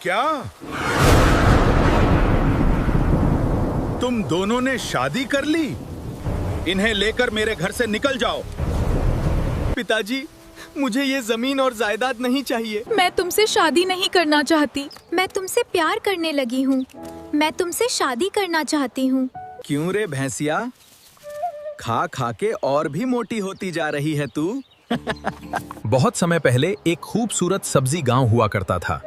क्या तुम दोनों ने शादी कर ली? इन्हें लेकर मेरे घर से निकल जाओ। पिताजी, मुझे ये जमीन और जायदाद नहीं चाहिए। मैं तुमसे शादी नहीं करना चाहती। मैं तुमसे प्यार करने लगी हूँ। मैं तुमसे शादी करना चाहती हूँ। क्यों रे भैंसिया, खा खा के और भी मोटी होती जा रही है तू। बहुत समय पहले एक खूबसूरत सब्जी गांव हुआ करता था।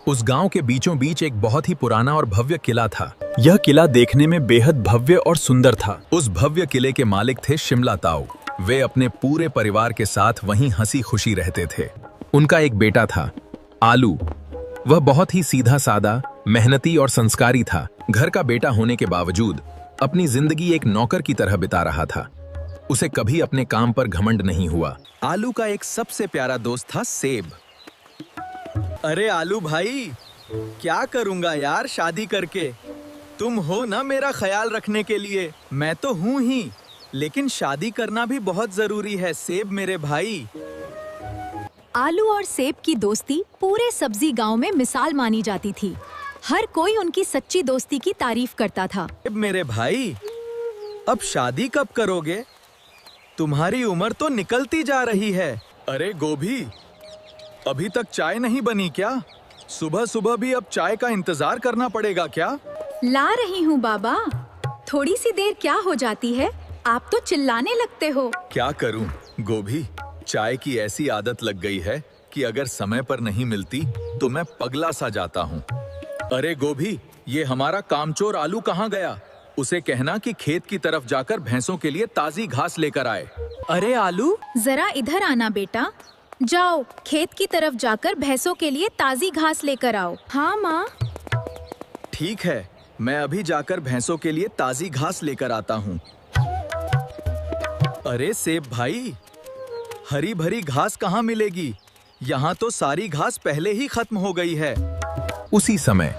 उस गांव के बीचों बीच एक बहुत ही पुराना और भव्य किला था। यह किला देखने में बेहद भव्य और सुंदर था। उस भव्य किले के मालिक थे शिमला ताऊ। वे अपने पूरे परिवार के साथ वहीं हंसी खुशी रहते थे। उनका एक बेटा था, आलू। वह बहुत ही सीधा सादा, मेहनती और संस्कारी था। घर का बेटा होने के बावजूद अपनी जिंदगी एक नौकर की तरह बिता रहा था। उसे कभी अपने काम पर घमंड नहीं हुआ। आलू का एक सबसे प्यारा दोस्त था सेब। अरे आलू भाई, क्या करूंगा यार शादी करके। तुम हो ना मेरा ख्याल रखने के लिए। मैं तो हूं ही, लेकिन शादी करना भी बहुत जरूरी है सेब मेरे भाई। आलू और सेब की दोस्ती पूरे सब्जी गांव में मिसाल मानी जाती थी। हर कोई उनकी सच्ची दोस्ती की तारीफ करता था। सेब मेरे भाई, अब शादी कब करोगे? तुम्हारी उम्र तो निकलती जा रही है। अरे गोभी, अभी तक चाय नहीं बनी क्या? सुबह सुबह भी अब चाय का इंतजार करना पड़ेगा क्या? ला रही हूँ बाबा। थोड़ी सी देर क्या हो जाती है, आप तो चिल्लाने लगते हो। क्या करूं गोभी, चाय की ऐसी आदत लग गई है कि अगर समय पर नहीं मिलती तो मैं पगला सा जाता हूँ। अरे गोभी, ये हमारा कामचोर आलू कहाँ गया? उसे कहना कि खेत की तरफ जाकर भैंसों के लिए ताजी घास लेकर आए। अरे आलू, जरा इधर आना बेटा। जाओ, खेत की तरफ जाकर भैंसों के लिए ताजी घास लेकर आओ। हाँ माँ। ठीक है, मैं अभी जाकर भैंसों के लिए ताजी घास लेकर आता हूँ। अरे सेब भाई, हरी भरी घास कहाँ मिलेगी? यहाँ तो सारी घास पहले ही खत्म हो गई है। उसी समय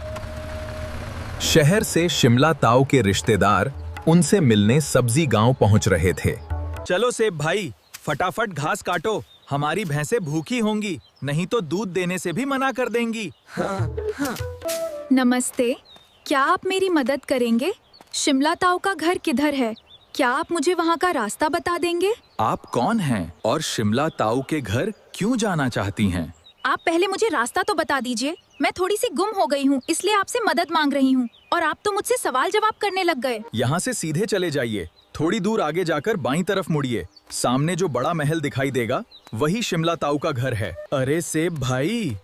शहर से शिमला ताऊ के रिश्तेदार उनसे मिलने सब्जी गांव पहुंच रहे थे। चलो सेब भाई, फटाफट घास काटो। हमारी भैंसें भूखी होंगी, नहीं तो दूध देने से भी मना कर देंगी। नमस्ते, क्या आप मेरी मदद करेंगे? शिमला ताऊ का घर किधर है? क्या आप मुझे वहाँ का रास्ता बता देंगे? आप कौन हैं और शिमला ताऊ के घर क्यों जाना चाहती हैं? आप पहले मुझे रास्ता तो बता दीजिए। मैं थोड़ी सी गुम हो गई हूँ, इसलिए आपसे मदद मांग रही हूँ और आप तो मुझसे सवाल जवाब करने लग गए। यहाँ से सीधे चले जाइए, थोड़ी दूर आगे जाकर बाईं तरफ मुड़िए। सामने जो बड़ा महल दिखाई देगा वही शिमला ताऊ का घर है। अरे सेब भाई,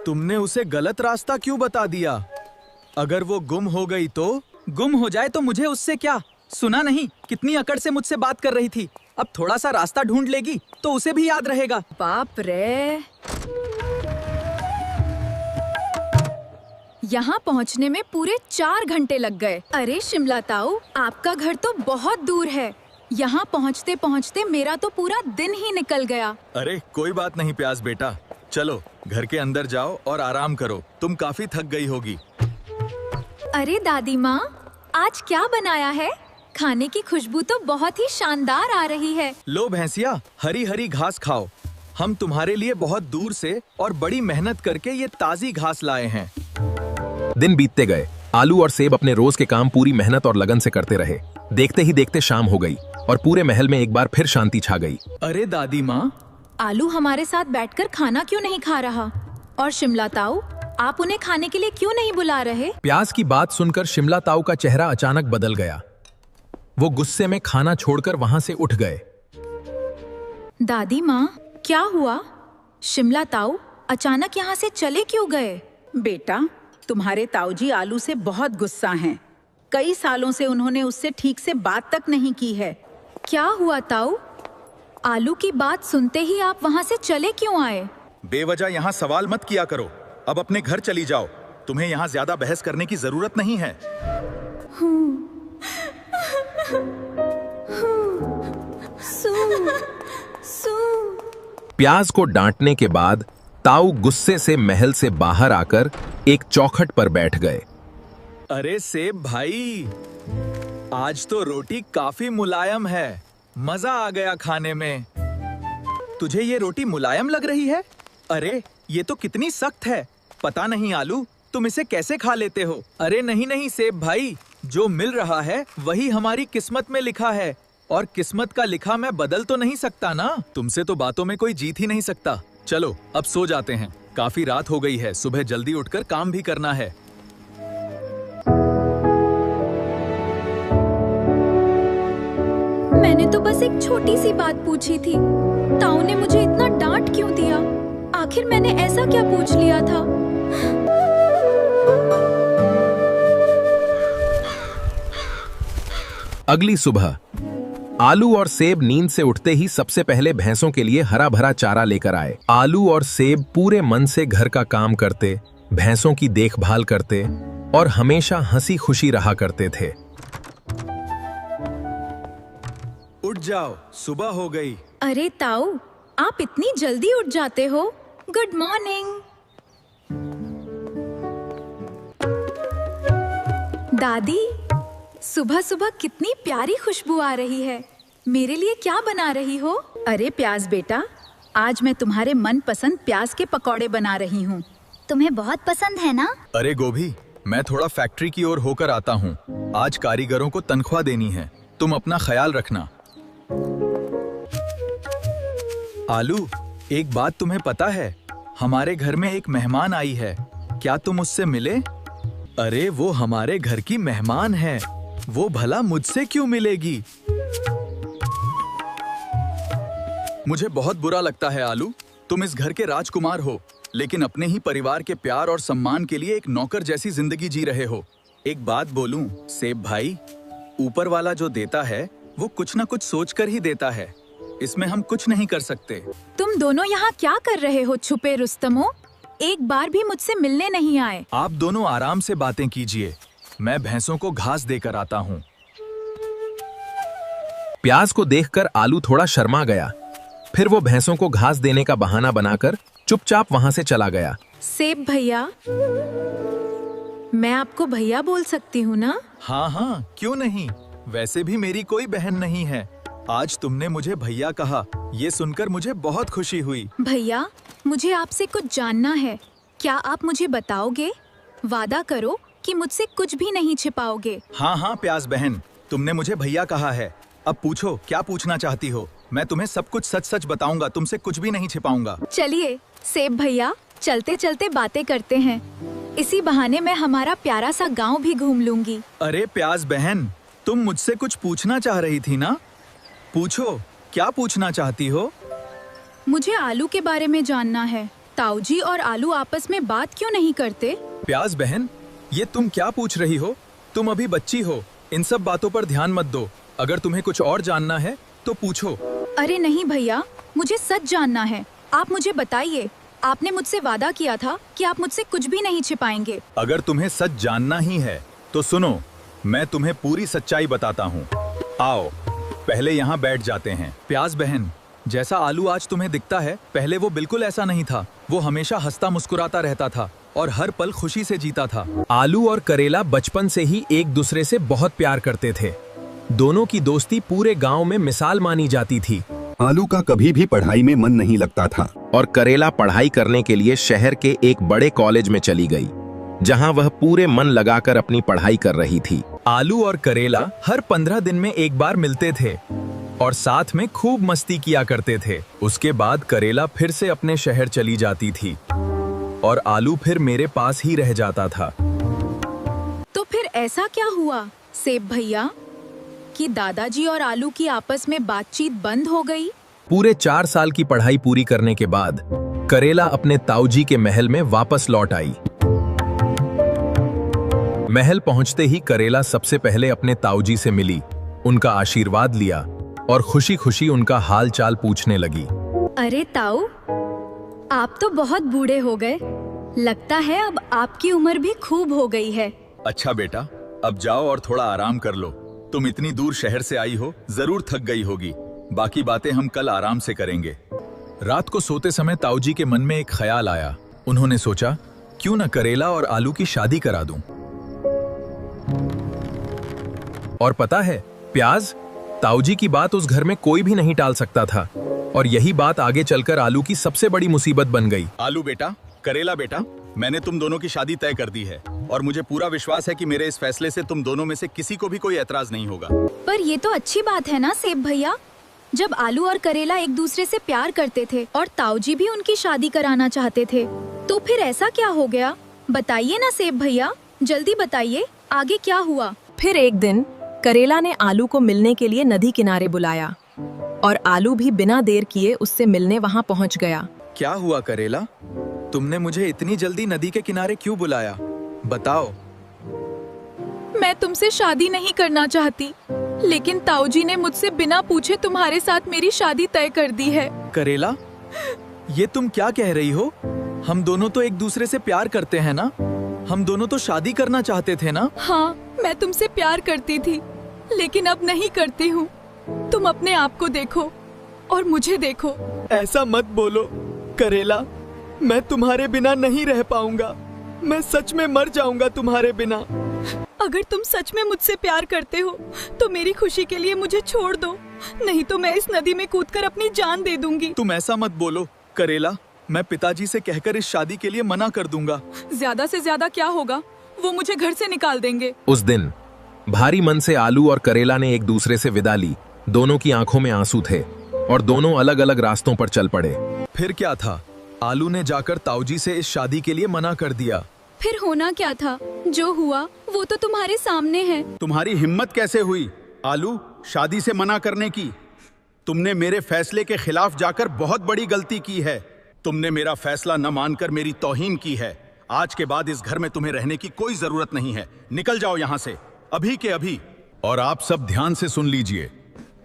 तुमने उसे गलत रास्ता क्यों बता दिया? अगर वो गुम हो गई तो? गुम हो जाए तो मुझे उससे क्या? सुना नहीं कितनी अकड़ से मुझसे बात कर रही थी। अब थोड़ा सा रास्ता ढूंढ लेगी तो उसे भी याद रहेगा। बाप रे, यहाँ पहुँचने में पूरे 4 घंटे लग गए। अरे शिमला ताऊ, आपका घर तो बहुत दूर है। यहाँ पहुँचते पहुँचते मेरा तो पूरा दिन ही निकल गया। अरे कोई बात नहीं प्यास बेटा, चलो घर के अंदर जाओ और आराम करो। तुम काफी थक गई होगी। अरे दादी माँ, आज क्या बनाया है? खाने की खुशबू तो बहुत ही शानदार आ रही है। लो भैंसिया, हरी हरी घास खाओ। हम तुम्हारे लिए बहुत दूर से और बड़ी मेहनत करके ये ताजी घास लाए हैं। दिन बीतते गए। आलू और सेब अपने रोज के काम पूरी मेहनत और लगन से करते रहे। देखते ही देखते शाम हो गई और पूरे महल में एक बार फिर शांति छा गई। अरे दादी माँ, आलू हमारे साथ बैठकर खाना क्यों नहीं खा रहा? और शिमला ताऊ, आप उन्हें खाने के लिए क्यों नहीं बुला रहे? प्याज की बात सुनकर शिमला ताऊ का चेहरा अचानक बदल गया। वो गुस्से में खाना छोड़कर वहां से उठ गए। दादी माँ, क्या हुआ? शिमला ताऊ अचानक यहाँ से चले क्यों गए? बेटा, तुम्हारे ताऊजी आलू से बहुत गुस्सा हैं। कई सालों से उन्होंने उससे ठीक से बात तक नहीं की है। क्या हुआ ताऊ? आलू की बात सुनते ही आप वहाँ से चले क्यों आए? बेवजह यहाँ सवाल मत किया करो। अब अपने घर चली जाओ। तुम्हें यहाँ ज्यादा बहस करने की जरूरत नहीं है। प्याज को डांटने के बाद ताऊ गुस्से से महल से बाहर आकर एक चौखट पर बैठ गए। अरे सेब भाई, आज तो रोटी काफी मुलायम है। मजा आ गया खाने में। तुझे ये रोटी मुलायम लग रही है? अरे ये तो कितनी सख्त है। पता नहीं आलू, तुम इसे कैसे खा लेते हो? अरे नहीं नहीं सेब भाई, जो मिल रहा है वही हमारी किस्मत में लिखा है, और किस्मत का लिखा मैं बदल तो नहीं सकता ना। तुमसे तो बातों में कोई जीत ही नहीं सकता। चलो अब सो जाते हैं, काफी रात हो गई है, सुबह जल्दी उठकर काम भी करना है। मैंने तो बस एक छोटी सी बात पूछी थी, ताऊ ने मुझे इतना डांट क्यों दिया? आखिर मैंने ऐसा क्या पूछ लिया था? अगली सुबह आलू और सेब नींद से उठते ही सबसे पहले भैंसों के लिए हरा भरा चारा लेकर आए। आलू और सेब पूरे मन से घर का काम करते, भैंसों की देखभाल करते और हमेशा हंसी खुशी रहा करते थे। उठ जाओ, सुबह हो गई। अरे ताऊ, आप इतनी जल्दी उठ जाते हो? Good morning. दादी, सुबह सुबह कितनी प्यारी खुशबू आ रही है। मेरे लिए क्या बना रही हो? अरे प्याज बेटा, आज मैं तुम्हारे मनपसंद प्याज के पकौड़े बना रही हूँ। तुम्हें बहुत पसंद है ना? अरे गोभी, मैं थोड़ा फैक्ट्री की ओर होकर आता हूँ। आज कारीगरों को तनख्वाह देनी है, तुम अपना ख्याल रखना। आलू, एक बात तुम्हें पता है? हमारे घर में एक मेहमान आई है, क्या तुम उससे मिले? अरे वो हमारे घर की मेहमान है, वो भला मुझसे क्यों मिलेगी? मुझे बहुत बुरा लगता है आलू, तुम इस घर के राजकुमार हो, लेकिन अपने ही परिवार के प्यार और सम्मान के लिए एक नौकर जैसी जिंदगी जी रहे हो। एक बात बोलूं सेब भाई, ऊपर वाला जो देता है वो कुछ ना कुछ सोचकर ही देता है, इसमें हम कुछ नहीं कर सकते। तुम दोनों यहाँ क्या कर रहे हो छुपे रुस्तमों? एक बार भी मुझसे मिलने नहीं आए। आप दोनों आराम से बातें कीजिए, मैं भैंसों को घास देकर आता हूँ। प्याज को देखकर आलू थोड़ा शर्मा गया, फिर वो भैंसों को घास देने का बहाना बनाकर चुपचाप वहां से चला गया। सेब भैया, मैं आपको भैया बोल सकती हूँ ना? हाँ हाँ, क्यों नहीं, वैसे भी मेरी कोई बहन नहीं है। आज तुमने मुझे भैया कहा, ये सुनकर मुझे बहुत खुशी हुई। भैया, मुझे आपसे कुछ जानना है, क्या आप मुझे बताओगे? वादा करो कि मुझसे कुछ भी नहीं छिपाओगे। हाँ हाँ प्याज बहन, तुमने मुझे भैया कहा है, अब पूछो क्या पूछना चाहती हो। मैं तुम्हें सब कुछ सच सच बताऊंगा, तुमसे कुछ भी नहीं छिपाऊंगा। चलिए सेब भैया, चलते चलते बातें करते हैं, इसी बहाने मैं हमारा प्यारा सा गांव भी घूम लूंगी। अरे प्याज बहन, तुम मुझसे कुछ पूछना चाह रही थी ना? पूछो, क्या पूछना चाहती हो? मुझे आलू के बारे में जानना है। ताऊजी और आलू आपस में बात क्यों नहीं करते? प्याज बहन, ये तुम क्या पूछ रही हो? तुम अभी बच्ची हो, इन सब बातों पर ध्यान मत दो। अगर तुम्हें कुछ और जानना है तो पूछो। अरे नहीं भैया, मुझे सच जानना है, आप मुझे बताइए। आपने मुझसे वादा किया था कि आप मुझसे कुछ भी नहीं छिपाएंगे। अगर तुम्हें सच जानना ही है तो सुनो, मैं तुम्हें पूरी सच्चाई बताता हूँ। आओ, पहले यहाँ बैठ जाते हैं। प्याज बहन, जैसा आलू आज तुम्हें दिखता है, पहले वो बिल्कुल ऐसा नहीं था। वो हमेशा हंसता मुस्कुराता रहता था और हर पल खुशी से जीता था। आलू और करेला बचपन से ही एक दूसरे से बहुत प्यार करते थे। दोनों की दोस्ती पूरे गांव में मिसाल मानी जाती थी। आलू का कभी भी पढ़ाई में मन नहीं लगता था और करेला पढ़ाई करने के लिए शहर के एक बड़े कॉलेज में चली गई, जहां वह पूरे मन लगाकर अपनी पढ़ाई कर रही थी। आलू और करेला हर 15 दिन में एक बार मिलते थे और साथ में खूब मस्ती किया करते थे। उसके बाद करेला फिर से अपने शहर चली जाती थी और आलू फिर मेरे पास ही रह जाता था। तो फिर ऐसा क्या हुआ सेब भैया कि दादाजी और आलू की आपस में बातचीत बंद हो गई? पूरे 4 साल की पढ़ाई पूरी करने के बाद करेला अपने ताऊजी के महल में वापस लौट आई। महल पहुंचते ही करेला सबसे पहले अपने ताऊजी से मिली, उनका आशीर्वाद लिया और खुशी खुशी उनका हाल चाल पूछने लगी। अरे ताऊ, आप तो बहुत बूढ़े हो गए, लगता है अब आपकी उम्र भी खूब हो गई है। अच्छा बेटा, अब जाओ और थोड़ा आराम कर लो। तुम इतनी दूर शहर से आई हो, जरूर थक गई होगी। बाकी बातें हम कल आराम से करेंगे। रात को सोते समय ताऊजी के मन में एक ख्याल आया। उन्होंने सोचा, क्यों न करेला और आलू की शादी करा दूं। और पता है प्याज, ताऊजी की बात उस घर में कोई भी नहीं टाल सकता था और यही बात आगे चलकर आलू की सबसे बड़ी मुसीबत बन गई। आलू बेटा, करेला बेटा, मैंने तुम दोनों की शादी तय कर दी है और मुझे पूरा विश्वास है कि मेरे इस फैसले से तुम दोनों में से किसी को भी कोई एतराज नहीं होगा। पर ये तो अच्छी बात है ना सेब भैया, जब आलू और करेला एक दूसरे से प्यार करते थे और ताऊजी भी उनकी शादी कराना चाहते थे, तो फिर ऐसा क्या हो गया? बताइए ना सेब भैया, जल्दी बताइए, आगे क्या हुआ? फिर एक दिन करेला ने आलू को मिलने के लिए नदी किनारे बुलाया और आलू भी बिना देर किए उससे मिलने वहाँ पहुँच गया। क्या हुआ करेला? तुमने मुझे इतनी जल्दी नदी के किनारे क्यों बुलाया? बताओ। मैं तुमसे शादी नहीं करना चाहती, लेकिन ताऊजी ने मुझसे बिना पूछे तुम्हारे साथ मेरी शादी तय कर दी है। करेला, ये तुम क्या कह रही हो? हम दोनों तो एक दूसरे से प्यार करते हैं ना? हम दोनों तो शादी करना चाहते थे ना? हाँ, मैं तुमसे प्यार करती थी, लेकिन अब नहीं करती हूँ। तुम अपने आप को देखो और मुझे देखो। ऐसा मत बोलो करेला, मैं तुम्हारे बिना नहीं रह पाऊंगा। मैं सच में मर जाऊंगा तुम्हारे बिना। अगर तुम सच में मुझसे प्यार करते हो तो मेरी खुशी के लिए मुझे छोड़ दो, नहीं तो मैं इस नदी में कूदकर अपनी जान दे दूंगी। तुम ऐसा मत बोलो करेला, मैं पिताजी से कहकर इस शादी के लिए मना कर दूंगा। ज्यादा से ज्यादा क्या होगा, वो मुझे घर से निकाल देंगे। उस दिन भारी मन से आलू और करेला ने एक दूसरे से विदा ली। दोनों की आंखों में आंसू थे और दोनों अलग अलग रास्तों पर चल पड़े। फिर क्या था? आलू ने जाकर ताऊजी से इस शादी के लिए मना कर दिया। फिर होना क्या था? जो हुआ वो तो तुम्हारे सामने है। तुम्हारी हिम्मत कैसे हुई आलू शादी से मना करने की? तुमने मेरे फैसले के खिलाफ जाकर बहुत बड़ी गलती की है। तुमने मेरा फैसला न मानकर मेरी तौहीन की है। आज के बाद इस घर में तुम्हें रहने की कोई जरूरत नहीं है। निकल जाओ यहाँ से, अभी के अभी। और आप सब ध्यान से सुन लीजिए,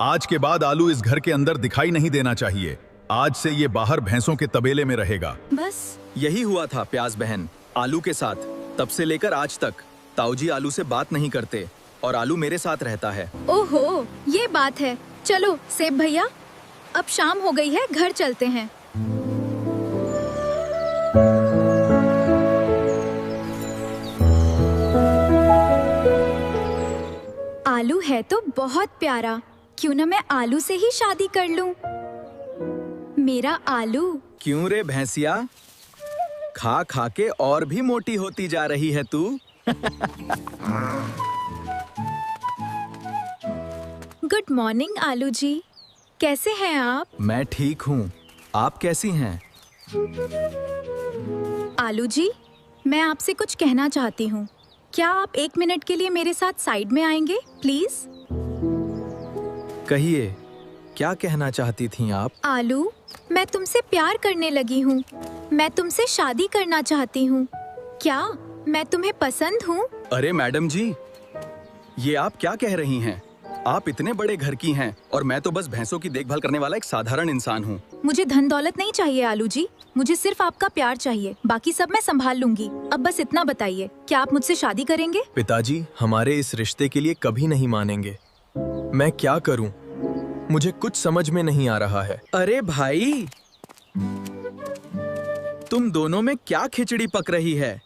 आज के बाद आलू इस घर के अंदर दिखाई नहीं देना चाहिए। आज से ये बाहर भैंसों के तबेले में रहेगा। बस यही हुआ था प्याज बहन आलू के साथ। तब से लेकर आज तक ताऊजी आलू से बात नहीं करते और आलू मेरे साथ रहता है। ओहो, ये बात है। चलो सेब भैया, अब शाम हो गई है, घर चलते हैं। आलू है तो बहुत प्यारा, क्यों न मैं आलू से ही शादी कर लूं। मेरा आलू। क्यों रे भैंसिया, खा खा के और भी मोटी होती जा रही है तू। गुड मॉर्निंग आलू जी, कैसे हैं आप? मैं ठीक हूँ, आप कैसी हैं? आलू जी, मैं आपसे कुछ कहना चाहती हूँ। क्या आप 1 मिनट के लिए मेरे साथ साइड में आएंगे प्लीज? कहिए, क्या कहना चाहती थी आप? आलू, मैं तुमसे प्यार करने लगी हूँ। मैं तुमसे शादी करना चाहती हूँ। क्या मैं तुम्हें पसंद हूँ? अरे मैडम जी, ये आप क्या कह रही हैं? आप इतने बड़े घर की हैं और मैं तो बस भैंसों की देखभाल करने वाला एक साधारण इंसान हूँ। मुझे धन दौलत नहीं चाहिए आलू जी, मुझे सिर्फ आपका प्यार चाहिए, बाकी सब मैं संभाल लूंगी। अब बस इतना बताइए, क्या आप मुझसे शादी करेंगे? पिताजी हमारे इस रिश्ते के लिए कभी नहीं मानेंगे। मैं क्या करूँ, मुझे कुछ समझ में नहीं आ रहा है। अरे भाई, तुम दोनों में क्या खिचड़ी पक रही है?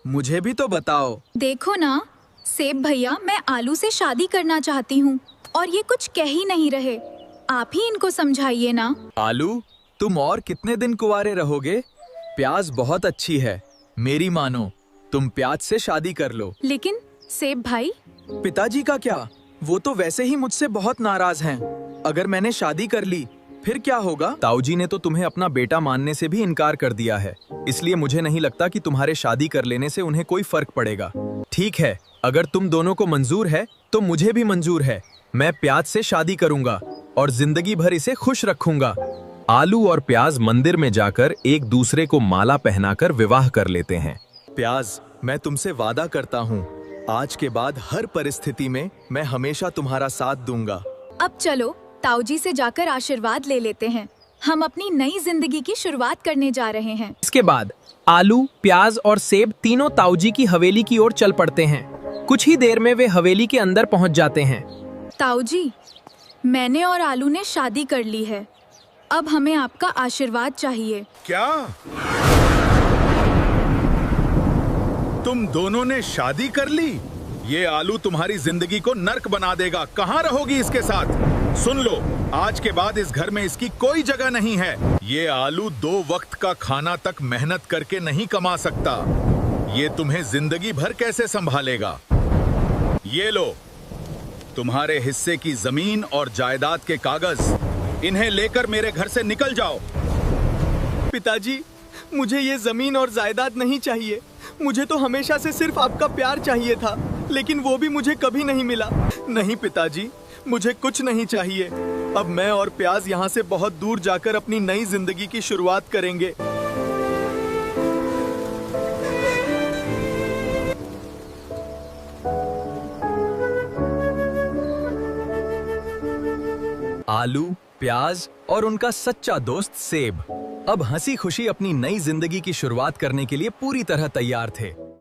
मुझे भी तो बताओ। देखो ना सेब भैया, मैं आलू से शादी करना चाहती हूँ और ये कुछ कह ही नहीं रहे। आप ही इनको समझाइए ना। आलू, तुम और कितने दिन कुंवारे रहोगे? प्याज बहुत अच्छी है, मेरी मानो, तुम प्याज से शादी कर लो। लेकिन सेब भाई। पिताजी का क्या, वो तो वैसे ही मुझसे बहुत नाराज हैं। अगर मैंने शादी कर ली फिर क्या होगा? ताऊजी ने तो तुम्हें अपना बेटा मानने से भी इनकार कर दिया है, इसलिए मुझे नहीं लगता कि तुम्हारे शादी कर लेने से उन्हें कोई फर्क पड़ेगा। ठीक है, अगर तुम दोनों को मंजूर है तो मुझे भी मंजूर है। मैं प्याज से शादी करूंगा और जिंदगी भर इसे खुश रखूंगा। आलू और प्याज मंदिर में जाकर एक दूसरे को माला पहनाकर विवाह कर लेते हैं। प्याज, मैं तुमसे वादा करता हूँ, आज के बाद हर परिस्थिति में मैं हमेशा तुम्हारा साथ दूंगा। अब चलो ताऊजी से जाकर आशीर्वाद ले लेते हैं। हम अपनी नई जिंदगी की शुरुआत करने जा रहे हैं। इसके बाद आलू, प्याज और सेब तीनों ताऊजी की हवेली की ओर चल पड़ते हैं। कुछ ही देर में वे हवेली के अंदर पहुंच जाते हैं। ताऊजी, मैंने और आलू ने शादी कर ली है, अब हमें आपका आशीर्वाद चाहिए। क्या तुम दोनों ने शादी कर ली? ये आलू तुम्हारी जिंदगी को नर्क बना देगा। कहाँ रहोगी इसके साथ? सुन लो, आज के बाद इस घर में इसकी कोई जगह नहीं है। ये आलू 2 वक्त का खाना तक मेहनत करके नहीं कमा सकता। ये तुम्हें जिंदगी भर कैसे संभालेगा? ये लो, तुम्हारे हिस्से की जमीन और जायदाद के कागज। इन्हें लेकर मेरे घर से निकल जाओ। पिताजी, मुझे ये जमीन और जायदाद नहीं चाहिए। मुझे तो हमेशा से सिर्फ आपका प्यार चाहिए था, लेकिन वो भी मुझे कभी नहीं मिला। नहीं पिताजी, मुझे कुछ नहीं चाहिए। अब मैं और प्याज यहाँ से बहुत दूर जाकर अपनी नई जिंदगी की शुरुआत करेंगे। आलू, प्याज और उनका सच्चा दोस्त सेब अब हंसी खुशी अपनी नई जिंदगी की शुरुआत करने के लिए पूरी तरह तैयार थे।